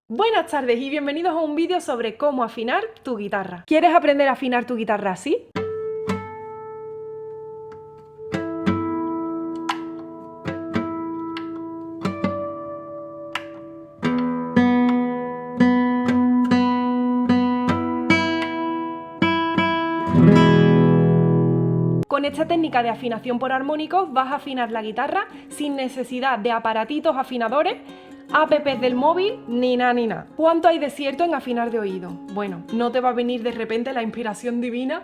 Buenas tardes y bienvenidos a un vídeo sobre cómo afinar tu guitarra. ¿Quieres aprender a afinar tu guitarra así? Con esta técnica de afinación por armónicos vas a afinar la guitarra sin necesidad de aparatitos afinadores, apps del móvil, ni nada. ¿Cuánto hay de cierto en afinar de oído? Bueno, no te va a venir de repente la inspiración divina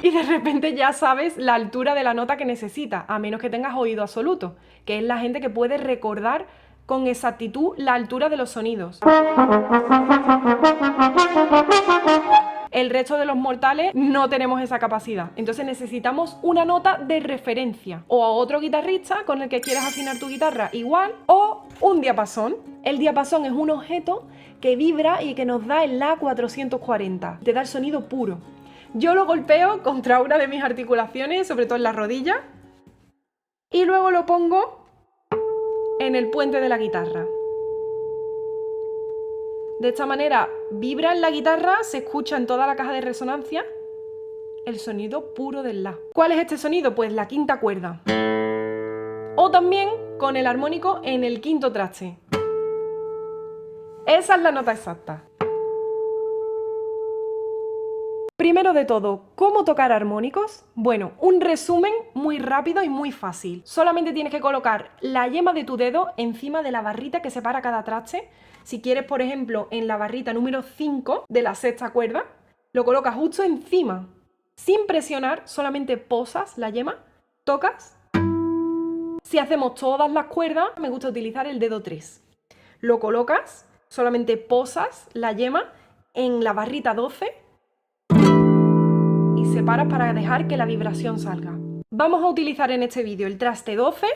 y de repente ya sabes la altura de la nota que necesitas, a menos que tengas oído absoluto, que es la gente que puede recordar con exactitud la altura de los sonidos. El resto de los mortales no tenemos esa capacidad. Entonces necesitamos una nota de referencia. O a otro guitarrista con el que quieras afinar tu guitarra igual. O un diapasón. El diapasón es un objeto que vibra y que nos da el La 440. Te da el sonido puro. Yo lo golpeo contra una de mis articulaciones, sobre todo en la rodilla. Y luego lo pongo en el puente de la guitarra. De esta manera vibra en la guitarra, se escucha en toda la caja de resonancia el sonido puro del La. ¿Cuál es este sonido? Pues la quinta cuerda. O también con el armónico en el quinto traste. Esa es la nota exacta. Primero de todo, ¿cómo tocar armónicos? Bueno, un resumen muy rápido y muy fácil. Solamente tienes que colocar la yema de tu dedo encima de la barrita que separa cada traste. Si quieres, por ejemplo, en la barrita número 5 de la sexta cuerda, lo colocas justo encima. Sin presionar, solamente posas la yema, tocas. Si hacemos todas las cuerdas, me gusta utilizar el dedo 3. Lo colocas, solamente posas la yema en la barrita 12 y separas para dejar que la vibración salga. Vamos a utilizar en este vídeo el traste 12,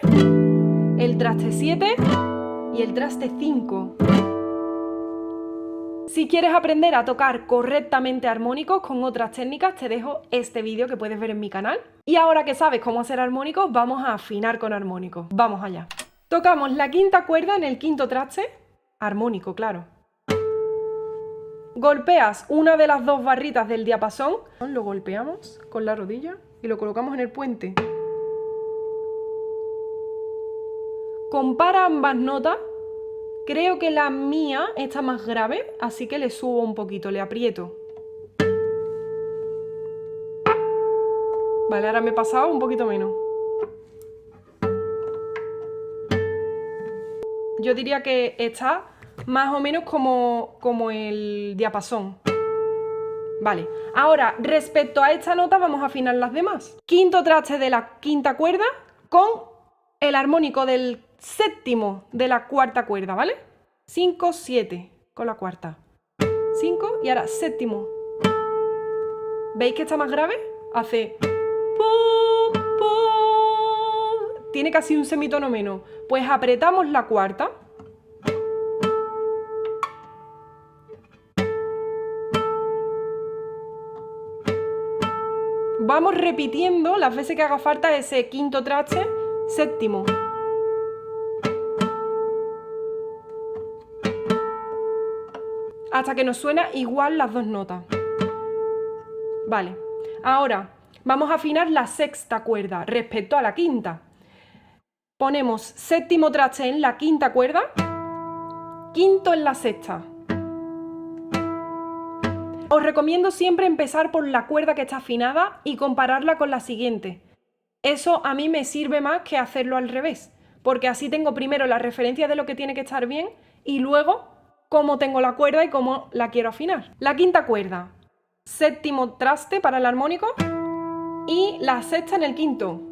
el traste 7 y el traste 5. Si quieres aprender a tocar correctamente armónicos con otras técnicas, te dejo este vídeo que puedes ver en mi canal. Y ahora que sabes cómo hacer armónicos, vamos a afinar con armónicos. Vamos allá. Tocamos la quinta cuerda en el quinto traste, armónico, claro. Golpeas una de las dos barritas del diapasón, lo golpeamos con la rodilla y lo colocamos en el puente. Compara ambas notas. Creo que la mía está más grave, así que le subo un poquito, le aprieto. Vale, ahora me he pasado un poquito menos. Yo diría que está más o menos como el diapasón. Vale, ahora respecto a esta nota vamos a afinar las demás. Quinto traste de la quinta cuerda con el armónico del séptimo de la cuarta cuerda, ¿vale? 5, 7 con la cuarta. 5 y ahora séptimo. ¿Veis que está más grave? Hace... Tiene casi un semitono menos. Pues apretamos la cuarta. Vamos repitiendo las veces que haga falta ese quinto traste, séptimo. Hasta que nos suena igual las dos notas. Vale, ahora vamos a afinar la sexta cuerda respecto a la quinta. Ponemos séptimo traste en la quinta cuerda, quinto en la sexta. Os recomiendo siempre empezar por la cuerda que está afinada y compararla con la siguiente. Eso a mí me sirve más que hacerlo al revés, porque así tengo primero la referencia de lo que tiene que estar bien y luego cómo tengo la cuerda y cómo la quiero afinar. La quinta cuerda, séptimo traste para el armónico y la sexta en el quinto.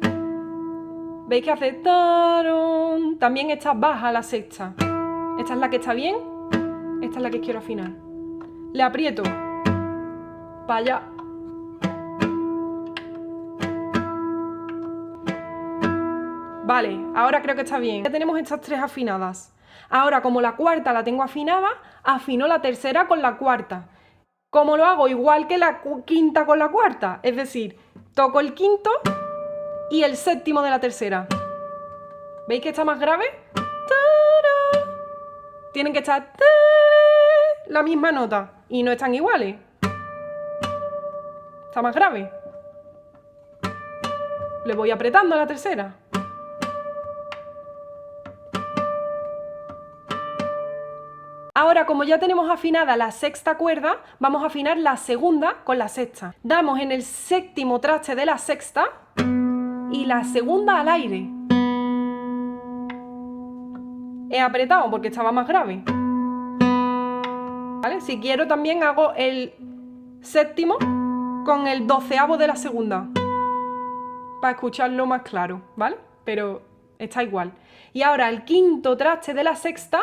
¿Veis que hace tarón? También está baja la sexta. Esta es la que está bien, esta es la que quiero afinar. Le aprieto. Para allá. Vale, ahora creo que está bien. Ya tenemos estas tres afinadas. Ahora, como la cuarta la tengo afinada, afino la tercera con la cuarta. ¿Cómo lo hago? Igual que la quinta con la cuarta. Es decir, toco el quinto y el séptimo de la tercera. ¿Veis que está más grave? ¡Tarán! tienen que estar la misma nota y no están iguales. Está más grave. Le voy apretando a la tercera. Ahora, como ya tenemos afinada la sexta cuerda, vamos a afinar la segunda con la sexta. Damos en el séptimo traste de la sexta y la segunda al aire. He apretado porque estaba más grave. ¿Vale? Si quiero también hago el séptimo con el doceavo de la segunda, para escucharlo más claro, ¿vale? Pero está igual. Y ahora el quinto traste de la sexta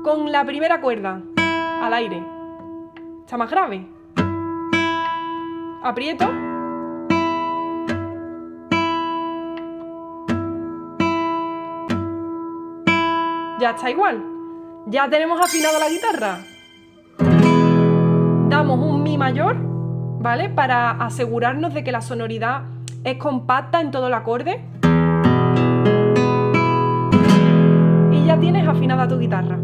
con la primera cuerda al aire. Está más grave. Aprieto. Ya está igual. Ya tenemos afinado la guitarra. Damos un mi mayor, ¿vale? Para asegurarnos de que la sonoridad es compacta en todo el acorde. Y ya tienes afinada tu guitarra.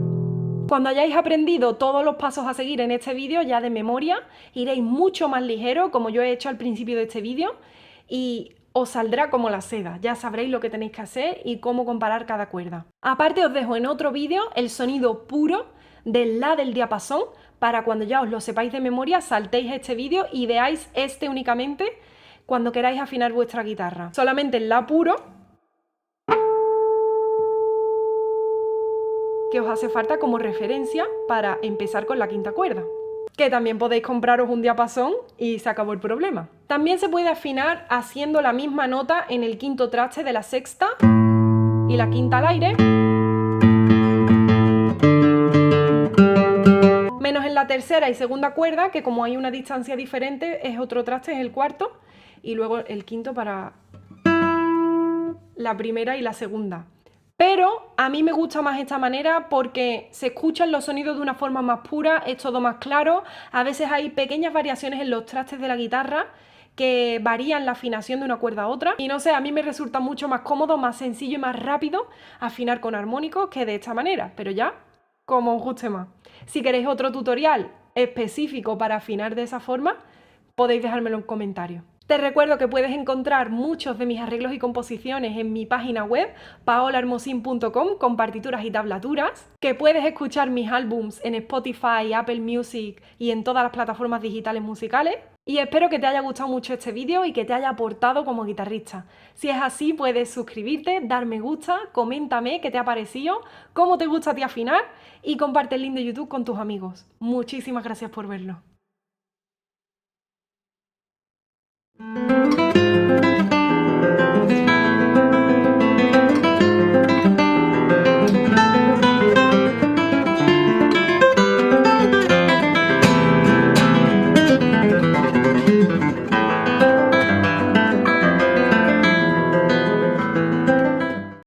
Cuando hayáis aprendido todos los pasos a seguir en este vídeo, ya de memoria, iréis mucho más ligero, como yo he hecho al principio de este vídeo, y os saldrá como la seda. Ya sabréis lo que tenéis que hacer y cómo comparar cada cuerda. Aparte, os dejo en otro vídeo el sonido puro del La del diapasón, para cuando ya os lo sepáis de memoria, saltéis este vídeo y veáis este únicamente cuando queráis afinar vuestra guitarra. Solamente el La puro, que os hace falta como referencia para empezar con la quinta cuerda. Que también podéis compraros un diapasón y se acabó el problema. También se puede afinar haciendo la misma nota en el quinto traste de la sexta y la quinta al aire, menos en la tercera y segunda cuerda, que como hay una distancia diferente es otro traste, es el cuarto, y luego el quinto para la primera y la segunda. Pero a mí me gusta más esta manera porque se escuchan los sonidos de una forma más pura, es todo más claro. A veces hay pequeñas variaciones en los trastes de la guitarra que varían la afinación de una cuerda a otra. Y no sé, a mí me resulta mucho más cómodo, más sencillo y más rápido afinar con armónicos que de esta manera. Pero ya, como os guste más. Si queréis otro tutorial específico para afinar de esa forma, podéis dejármelo en comentarios. Te recuerdo que puedes encontrar muchos de mis arreglos y composiciones en mi página web paolahermosin.com con partituras y tablaturas, que puedes escuchar mis álbums en Spotify, Apple Music y en todas las plataformas digitales musicales. Y espero que te haya gustado mucho este vídeo y que te haya aportado como guitarrista. Si es así, puedes suscribirte, dar me gusta, coméntame qué te ha parecido, cómo te gusta a ti afinar y comparte el link de YouTube con tus amigos. Muchísimas gracias por verlo.